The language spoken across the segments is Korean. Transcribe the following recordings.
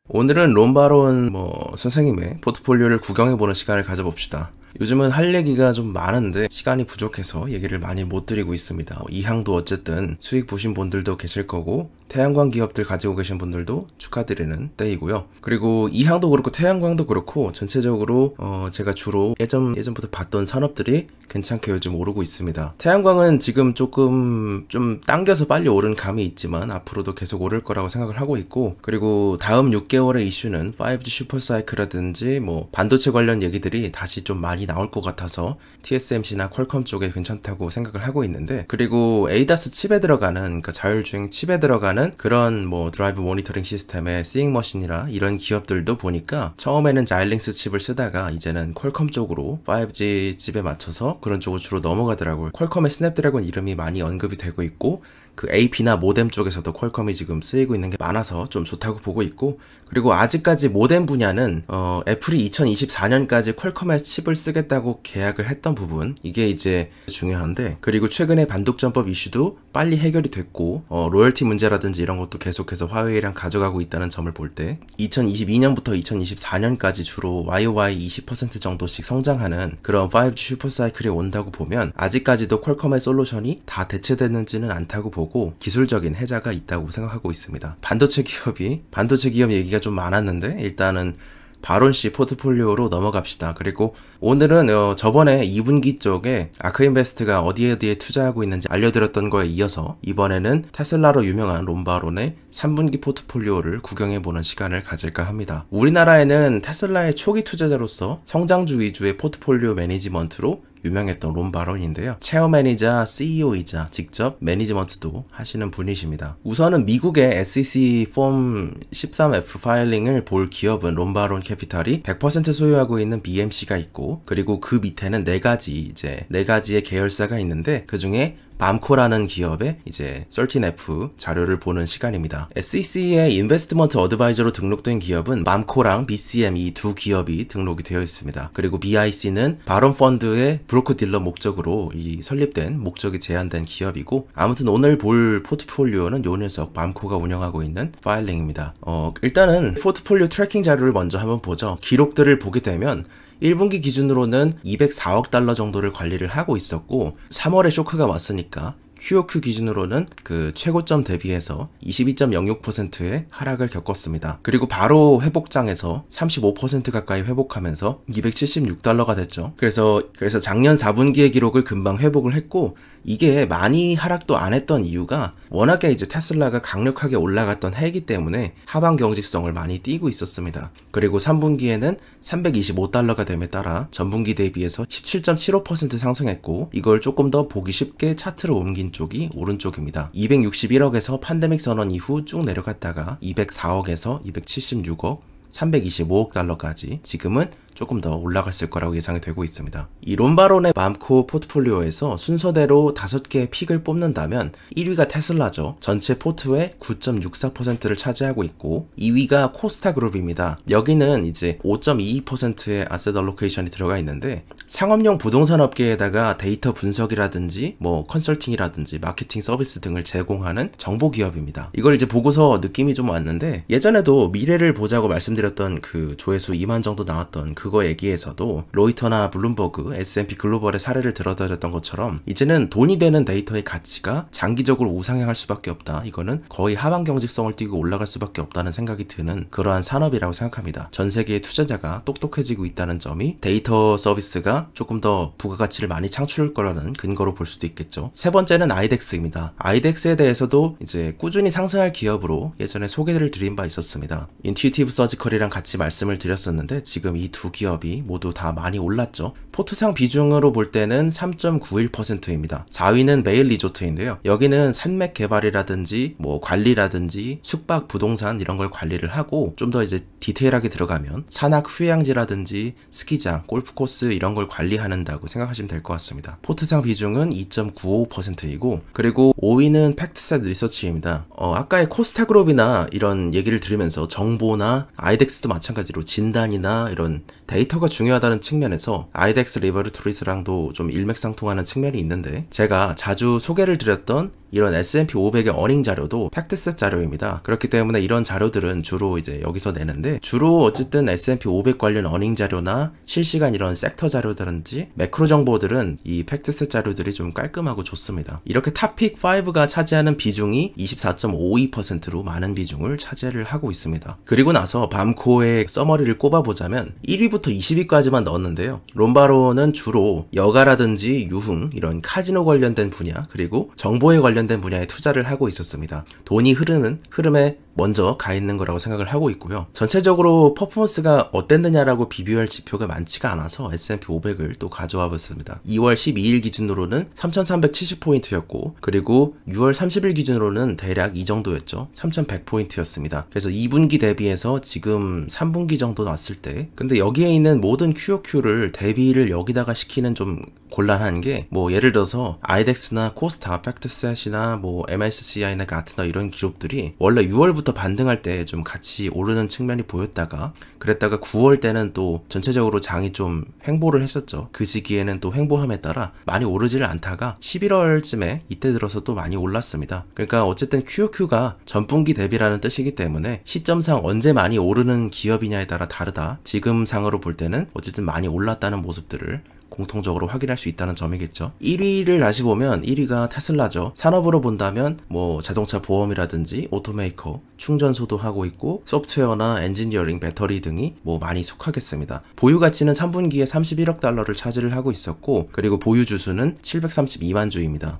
오늘은 롬바론 선생님의 포트폴리오를 구경해보는 시간을 가져봅시다. 요즘은 할 얘기가 좀 많은데 시간이 부족해서 얘기를 많이 못 드리고 있습니다. 이 향도 어쨌든 수익 보신 분들도 계실 거고 태양광 기업들 가지고 계신 분들도 축하드리는 때이고요. 그리고 이 향도 그렇고 태양광도 그렇고 전체적으로 제가 주로 예전부터 봤던 산업들이 괜찮게 요즘 오르고 있습니다. 태양광은 지금 조금 좀 당겨서 빨리 오른 감이 있지만 앞으로도 계속 오를 거라고 생각을 하고 있고, 그리고 다음 6개월의 이슈는 5G 슈퍼사이클이라든지 반도체 관련 얘기들이 다시 좀 많이 나올 것 같아서 TSMC나 퀄컴 쪽에 괜찮다고 생각을 하고 있는데, 그리고 ADAS 칩에 들어가는, 그러니까 자율주행 칩에 들어가는 그런 드라이브 모니터링 시스템의 시잉머신이라 이런 기업들도 보니까 처음에는 자일링스 칩을 쓰다가 이제는 퀄컴 쪽으로 5G 칩에 맞춰서 그런 쪽으로 주로 넘어가더라고요. 퀄컴의 스냅드래곤 이름이 많이 언급이 되고 있고, 그 AP나 모뎀 쪽에서도 퀄컴이 지금 쓰이고 있는 게 많아서 좀 좋다고 보고 있고, 그리고 아직까지 모뎀 분야는 애플이 2024년까지 퀄컴의 칩을 쓰겠다고 계약을 했던 부분, 이게 이제 중요한데, 그리고 최근에 반독점법 이슈도 빨리 해결이 됐고 로열티 문제라든지 이런 것도 계속해서 화웨이랑 가져가고 있다는 점을 볼 때 2022년부터 2024년까지 주로 YOY 20% 정도씩 성장하는 그런 5G 슈퍼사이클이 온다고 보면 아직까지도 퀄컴의 솔루션이 다 대체되는지는 않다고 보고 기술적인 해자가 있다고 생각하고 있습니다. 반도체 기업 얘기가 좀 많았는데 일단은 바론씨 포트폴리오로 넘어갑시다. 그리고 오늘은 저번에 2분기 쪽에 아크인베스트가 어디에 투자하고 있는지 알려드렸던 거에 이어서 이번에는 테슬라로 유명한 롬바론의 3분기 포트폴리오를 구경해보는 시간을 가질까 합니다. 우리나라에는 테슬라의 초기 투자자로서 성장주 위주의 포트폴리오 매니지먼트로 유명했던 롬바론인데요. 체어맨이자 CEO이자 직접 매니지먼트도 하시는 분이십니다. 우선은 미국의 SEC 폼 13F 파일링을 볼 기업은 롬바론 캐피탈이 100% 소유하고 있는 BMC가 있고, 그리고 그 밑에는 네 가지의 계열사가 있는데 그 중에 맘코라는 기업의 이제 13F 자료를 보는 시간입니다. SEC의 인베스트먼트 어드바이저로 등록된 기업은 맘코랑 BCM 이 두 기업이 등록이 되어 있습니다. 그리고 BIC는 바론 펀드의 브로커 딜러 목적으로 설립된 목적이 제한된 기업이고, 아무튼 오늘 볼 포트폴리오는 요 녀석 맘코가 운영하고 있는 파일링입니다. 일단은 포트폴리오 트래킹 자료를 먼저 한번 보죠. 기록들을 보게 되면 1분기 기준으로는 204억 달러 정도를 관리를 하고 있었고, 3월에 쇼크가 왔으니까 QOQ 기준으로는 그 최고점 대비해서 22.06%의 하락을 겪었습니다. 그리고 바로 회복장에서 35% 가까이 회복하면서 276달러가 됐죠. 그래서 작년 4분기의 기록을 금방 회복을 했고, 이게 많이 하락도 안 했던 이유가 워낙에 이제 테슬라가 강력하게 올라갔던 해이기 때문에 하방 경직성을 많이 띄고 있었습니다. 그리고 3분기에는 325달러가 됨에 따라 전분기 대비해서 17.75% 상승했고, 이걸 조금 더 보기 쉽게 차트로 옮긴 쪽이 오른쪽입니다. 261억에서 팬데믹 선언 이후 쭉 내려갔다가 204억에서 276억, 325억 달러까지 지금은 조금 더 올라갔을 거라고 예상이 되고 있습니다. 이 롬바론의 맘코 포트폴리오에서 순서대로 5개의 픽을 뽑는다면 1위가 테슬라죠. 전체 포트의 9.64%를 차지하고 있고, 2위가 코스타 그룹입니다. 여기는 이제 5.22%의 아셋 알로케이션이 들어가 있는데, 상업용 부동산 업계에다가 데이터 분석이라든지 컨설팅이라든지 마케팅 서비스 등을 제공하는 정보 기업입니다. 이걸 이제 보고서 느낌이 좀 왔는데, 예전에도 미래를 보자고 말씀드렸던 그 조회수 2만 정도 나왔던 그거 얘기에서도 로이터나 블룸버그, S&P 글로벌의 사례를 들어드렸던 것처럼 이제는 돈이 되는 데이터의 가치가 장기적으로 우상향할 수밖에 없다. 이거는 거의 하방 경직성을 띠고 올라갈 수밖에 없다는 생각이 드는 그러한 산업이라고 생각합니다. 전 세계의 투자자가 똑똑해지고 있다는 점이 데이터 서비스가 조금 더 부가가치를 많이 창출할 거라는 근거로 볼 수도 있겠죠. 세 번째는 아이덱스입니다. 아이덱스에 대해서도 이제 꾸준히 상승할 기업으로 예전에 소개를 드린 바 있었습니다. 인투이티브 서지컬이랑 같이 말씀을 드렸었는데 지금 이 두 기업이 모두 다 많이 올랐죠. 포트상 비중으로 볼 때는 3.91%입니다. 4위는 메일 리조트인데요. 여기는 산맥 개발이라든지 관리라든지 숙박, 부동산 이런 걸 관리를 하고, 좀 더 이제 디테일하게 들어가면 산악 휴양지라든지 스키장, 골프코스 이런 걸 관리한다고 생각하시면 될 것 같습니다. 포트상 비중은 2.95%이고, 그리고 5위는 팩트셋 리서치입니다. 아까의 코스타그룹이나 이런 얘기를 들으면서 정보나 아이덱스도 마찬가지로 진단이나 이런 데이터가 중요하다는 측면에서 아이덱스 리버토리스랑도 좀 일맥상통하는 측면이 있는데, 제가 자주 소개를 드렸던 이런 S&P 500의 어닝 자료도 팩트셋 자료입니다. 그렇기 때문에 이런 자료들은 주로 이제 여기서 내는데, 주로 어쨌든 S&P 500 관련 어닝 자료나 실시간 이런 섹터 자료라든지 매크로 정보들은 이 팩트셋 자료들이 좀 깔끔하고 좋습니다. 이렇게 탑픽 5가 차지하는 비중이 24.52%로 많은 비중을 차지를 하고 있습니다. 그리고 나서 밤코의 서머리를 꼽아보자면 1위부터 20위까지만 넣었는데요. 롬바로는 주로 여가라든지 유흥, 이런 카지노 관련된 분야, 그리고 정보에 관련된 분야에 투자를 하고 있었습니다. 돈이 흐름에 먼저 가 있는 거라고 생각을 하고 있고요. 전체적으로 퍼포먼스가 어땠느냐라고 비교할 지표가 많지가 않아서 S&P 500을 또 가져와 봤습니다. 2월 12일 기준으로는 3,370포인트였고, 그리고 6월 30일 기준으로는 대략 이 정도였죠. 3,100포인트였습니다. 그래서 2분기 대비해서 지금 3분기 정도 났을 때, 근데 여기에 있는 모든 QOQ를 대비를 여기다가 시키는 좀 곤란한 게, 뭐 예를 들어서 아이덱스나 코스타, 팩트셋이나 뭐 MSCI나 가트너 이런 기록들이 원래 6월부터 반등할 때 좀 같이 오르는 측면이 보였다가, 그랬다가 9월 때는 또 전체적으로 장이 좀 횡보를 했었죠. 그 시기에는 또 횡보함에 따라 많이 오르지를 않다가 11월쯤에 이때 들어서 또 많이 올랐습니다. 그러니까 어쨌든 QOQ가 전분기 대비라는 뜻이기 때문에 시점상 언제 많이 오르는 기업이냐에 따라 다르다. 지금 상으로 볼 때는 어쨌든 많이 올랐다는 모습들을 공통적으로 확인할 수 있다는 점이겠죠. 1위를 다시 보면 1위가 테슬라죠. 산업으로 본다면 뭐 자동차 보험이라든지 오토메이커, 충전소도 하고 있고 소프트웨어나 엔지니어링, 배터리 등이 뭐 많이 속하겠습니다. 보유 가치는 3분기에 31억 달러를 차지를 하고 있었고, 그리고 보유 주수는 732만 주입니다.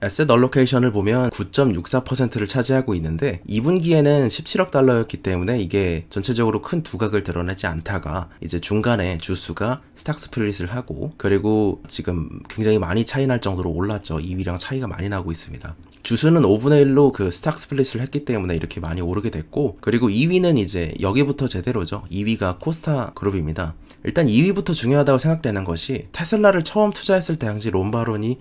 에셋 얼로케이션을 보면 9.64%를 차지하고 있는데 2분기에는 17억 달러였기 때문에 이게 전체적으로 큰 두각을 드러내지 않다가 이제 중간에 주수가 스탁 스플릿을 하고, 그리고 지금 굉장히 많이 차이 날 정도로 올랐죠. 2위랑 차이가 많이 나고 있습니다. 주수는 5분의 1로 그 스탁 스플릿을 했기 때문에 이렇게 많이 오르게 됐고, 그리고 2위는 이제 여기부터 제대로죠. 2위가 코스타 그룹입니다. 일단 2위부터 중요하다고 생각되는 것이, 테슬라를 처음 투자했을 때 당시 롬바론이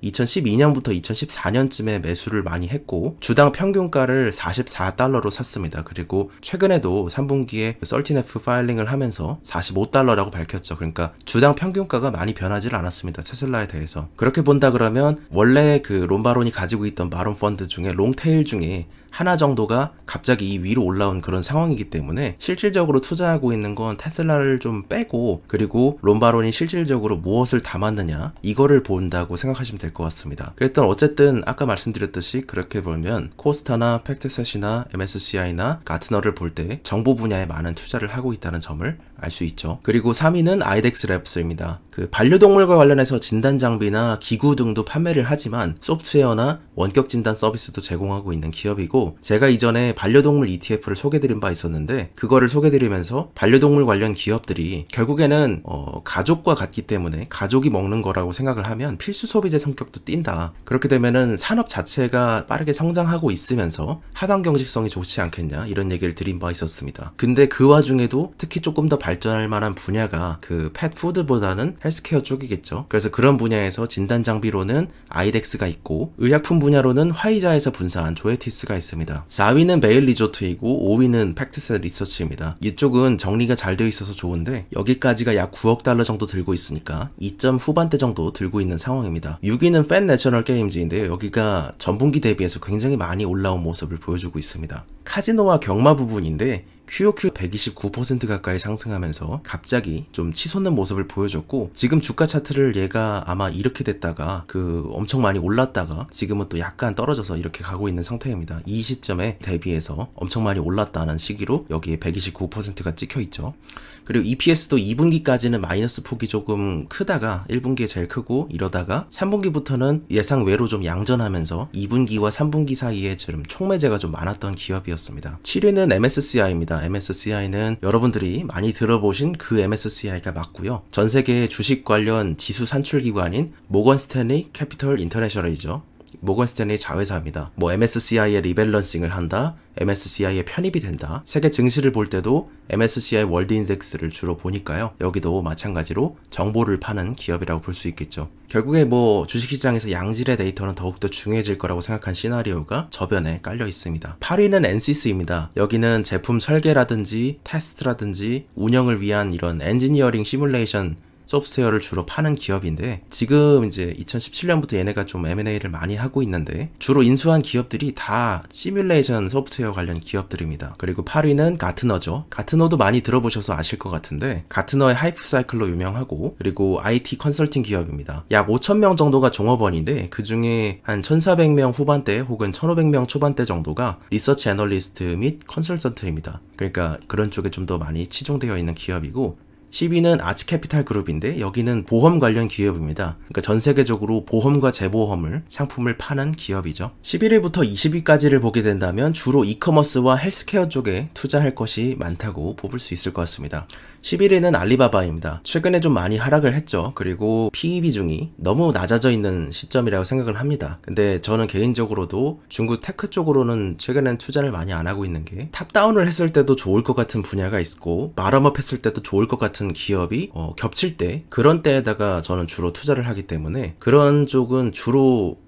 2012년부터 2014년쯤에 매수를 많이 했고, 주당 평균가를 44달러로 샀습니다. 그리고 최근에도 3분기에 13F 파일링을 하면서 45달러라고 밝혔죠. 그러니까 주당 평균가가 많이 변하지 않았습니다. 테슬라에 대해서. 그렇게 본다 그러면 원래 그 롬바론이 가지고 있던 바론 펀드 중에 롱테일 중에 하나 정도가 갑자기 이 위로 올라온 그런 상황이기 때문에 실질적으로 투자하고 있는 건 테슬라를 좀 빼고, 그리고 롬바론이 실질적으로 무엇을 담았느냐, 이거를 본다고 생각하시면 될 것 같습니다. 일단 어쨌든 아까 말씀드렸듯이 그렇게 보면 코스타나 팩트셋이나 MSCI나 가트너를 볼 때 정보 분야에 많은 투자를 하고 있다는 점을 알 수 있죠. 그리고 3위는 아이덱스 랩스입니다. 그 반려동물과 관련해서 진단 장비나 기구 등도 판매를 하지만 소프트웨어나 원격 진단 서비스도 제공하고 있는 기업이고, 제가 이전에 반려동물 ETF를 소개드린 바 있었는데, 그거를 소개드리면서 반려동물 관련 기업들이 결국에는 가족과 같기 때문에 가족이 먹는 거라고 생각을 하면 필수 소비재 성격도 띈다. 그렇게 되면은 산업 자체가 빠르게 성장하고 있으면서 하방 경직성이 좋지 않겠냐, 이런 얘기를 드린 바 있었습니다. 근데 그 와중에도 특히 조금 더 발전할 만한 분야가 그 펫푸드보다는 헬스케어 쪽이겠죠. 그래서 그런 분야에서 진단 장비로는 아이덱스가 있고, 의약품 분야로는 화이자에서 분사한 조에티스가 있습니다. 4위는 베일 리조트이고 5위는 팩트셋 리서치입니다. 이쪽은 정리가 잘 되어 있어서 좋은데 여기까지가 약 9억 달러 정도 들고 있으니까 2점 후반대 정도 들고 있는 상황입니다. 6위는 팬 내셔널 게임즈인데요. 여기가 전분기 대비해서 굉장히 많이 올라온 모습을 보여주고 있습니다. 카지노와 경마 부분인데 QOQ 129% 가까이 상승하면서 갑자기 좀 치솟는 모습을 보여줬고, 지금 주가 차트를 얘가 아마 이렇게 됐다가 그 엄청 많이 올랐다가 지금은 또 약간 떨어져서 이렇게 가고 있는 상태입니다. 이 시점에 대비해서 엄청 많이 올랐다는 시기로 여기에 129%가 찍혀 있죠. 그리고 EPS도 2분기까지는 마이너스 폭이 조금 크다가 1분기에 제일 크고, 이러다가 3분기부터는 예상 외로 좀 양전하면서 2분기와 3분기 사이에 좀 총매제가 좀 많았던 기업이었습니다. 7위는 MSCI입니다. MSCI는 여러분들이 많이 들어보신 그 MSCI가 맞고요. 전세계 주식 관련 지수 산출기관인 모건 스탠리 캐피털 인터내셔널이죠. 모건 스탠리 자회사입니다. 뭐 MSCI의 리밸런싱을 한다, MSCI에 편입이 된다. 세계 증시를 볼 때도 MSCI 월드 인덱스를 주로 보니까요. 여기도 마찬가지로 정보를 파는 기업이라고 볼 수 있겠죠. 결국에 뭐 주식시장에서 양질의 데이터는 더욱더 중요해질 거라고 생각한 시나리오가 저변에 깔려 있습니다. 8위는 NCS입니다. 여기는 제품 설계라든지 테스트라든지 운영을 위한 이런 엔지니어링 시뮬레이션 소프트웨어를 주로 파는 기업인데, 지금 이제 2017년부터 얘네가 좀 M&A를 많이 하고 있는데 주로 인수한 기업들이 다 시뮬레이션 소프트웨어 관련 기업들입니다. 그리고 8위는 가트너죠. 가트너도 많이 들어보셔서 아실 것 같은데, 가트너의 하이프 사이클로 유명하고, 그리고 IT 컨설팅 기업입니다. 약 5,000명 정도가 종업원인데 그 중에 한 1,400명 후반대 혹은 1,500명 초반대 정도가 리서치 애널리스트 및 컨설턴트입니다. 그러니까 그런 쪽에 좀 더 많이 치중되어 있는 기업이고, 10위는 아치캐피탈 그룹인데 여기는 보험 관련 기업입니다. 그러니까 전 세계적으로 보험과 재보험을 상품을 파는 기업이죠. 11위부터 20위까지를 보게 된다면 주로 이커머스와 헬스케어 쪽에 투자할 것이 많다고 뽑을 수 있을 것 같습니다. 11위는 알리바바입니다. 최근에 좀 많이 하락을 했죠. 그리고 PE 비중이 너무 낮아져 있는 시점이라고 생각을 합니다. 근데 저는 개인적으로도 중국 테크 쪽으로는 최근엔 투자를 많이 안 하고 있는 게, 탑다운을 했을 때도 좋을 것 같은 분야가 있고 바텀업 했을 때도 좋을 것 같은 기업이 겹칠 때, 그런 때에다가 저는 주로 투자를 하기 때문에 그런 쪽은 주로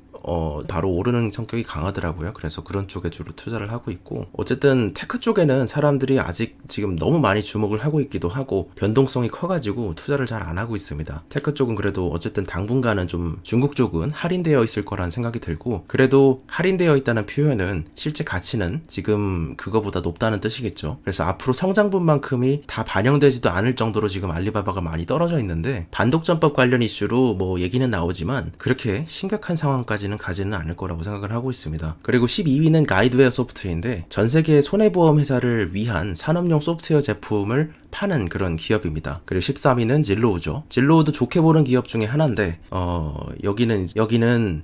바로 오르는 성격이 강하더라고요. 그래서 그런 쪽에 주로 투자를 하고 있고, 어쨌든 테크 쪽에는 사람들이 아직 지금 너무 많이 주목을 하고 있기도 하고 변동성이 커가지고 투자를 잘 안 하고 있습니다. 테크 쪽은 그래도 어쨌든 당분간은 좀 중국 쪽은 할인되어 있을 거라는 생각이 들고, 그래도 할인되어 있다는 표현은 실제 가치는 지금 그거보다 높다는 뜻이겠죠. 그래서 앞으로 성장분만큼이 다 반영되지도 않을 정도로 지금 알리바바가 많이 떨어져 있는데, 반독점법 관련 이슈로 뭐 얘기는 나오지만 그렇게 심각한 상황까지는 가지는 않을 거라고 생각을 하고 있습니다. 그리고 12위는 가이드웨어 소프트웨어인데 전 세계 손해보험 회사를 위한 산업용 소프트웨어 제품을 파는 그런 기업입니다. 그리고 13위는 진로우죠. 진로우도 좋게 보는 기업 중에 하나인데 여기는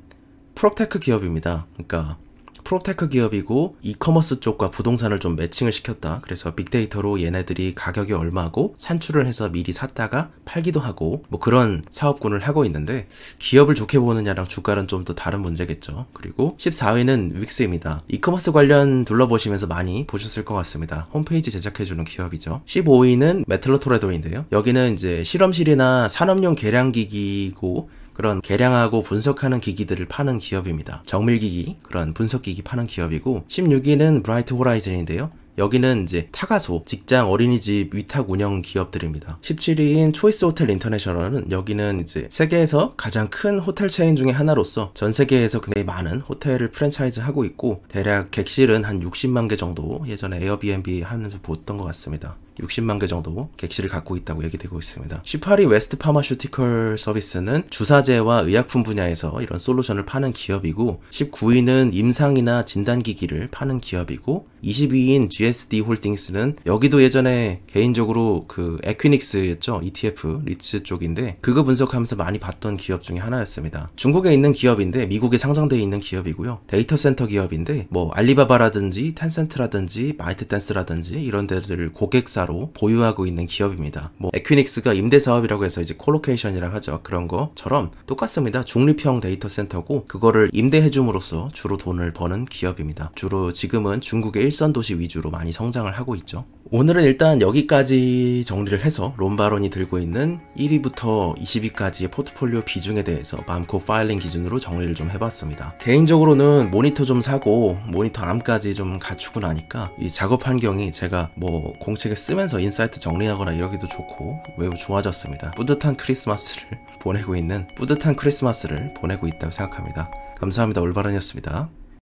프롭테크 기업입니다. 그러니까 프롭테크 기업이고 이커머스 쪽과 부동산을 좀 매칭을 시켰다. 그래서 빅데이터로 얘네들이 가격이 얼마고 산출을 해서 미리 샀다가 팔기도 하고 뭐 그런 사업군을 하고 있는데, 기업을 좋게 보느냐랑 주가는 좀 더 다른 문제겠죠. 그리고 14위는 윅스입니다. 이커머스 관련 둘러보시면서 많이 보셨을 것 같습니다. 홈페이지 제작해주는 기업이죠. 15위는 메틀로토레도인데요. 여기는 이제 실험실이나 산업용 계량기기고 그런 계량하고 분석하는 기기들을 파는 기업입니다. 정밀기기, 그런 분석기기 파는 기업이고, 16위는 브라이트 호라이즌인데요. 여기는 이제 타가소, 직장, 어린이집 위탁 운영 기업들입니다. 17위인 초이스 호텔 인터내셔널은 여기는 이제 세계에서 가장 큰 호텔 체인 중에 하나로서 전 세계에서 굉장히 많은 호텔을 프랜차이즈 하고 있고, 대략 객실은 한 60만 개 정도 예전에 에어비앤비 하면서 봤던 것 같습니다. 60만 개 정도 객실을 갖고 있다고 얘기되고 있습니다. 18위 웨스트 파마슈티컬 서비스는 주사제와 의약품 분야에서 이런 솔루션을 파는 기업이고, 19위는 임상이나 진단기기를 파는 기업이고, 20위인 GSD 홀딩스는 여기도 예전에 개인적으로 그 에퀴닉스였죠. ETF 리츠 쪽인데 그거 분석하면서 많이 봤던 기업 중에 하나였습니다. 중국에 있는 기업인데 미국에 상장되어 있는 기업이고요. 데이터 센터 기업인데 뭐 알리바바라든지 텐센트라든지 마이트댄스라든지 이런 데들을 고객사로 보유하고 있는 기업입니다. 뭐 에퀴닉스가 임대 사업이라고 해서 이제 콜로케이션이라고 하죠. 그런 것처럼 똑같습니다. 중립형 데이터 센터고 그거를 임대해 줌으로써 주로 돈을 버는 기업입니다. 주로 지금은 중국의 일선 도시 위주로 많이 성장을 하고 있죠. 오늘은 일단 여기까지 정리를 해서 론바론이 들고 있는 1위부터 20위까지의 포트폴리오 비중에 대해서 맘코 파일링 기준으로 정리를 좀 해봤습니다. 개인적으로는 모니터 좀 사고 모니터 암까지 좀 갖추고 나니까 이 작업 환경이 제가 뭐 공책에 쓰면서 인사이트 정리하거나 이러기도 좋고 매우 좋아졌습니다. 뿌듯한 크리스마스를 보내고 있다고 생각합니다. 감사합니다. 올바른이었습니다.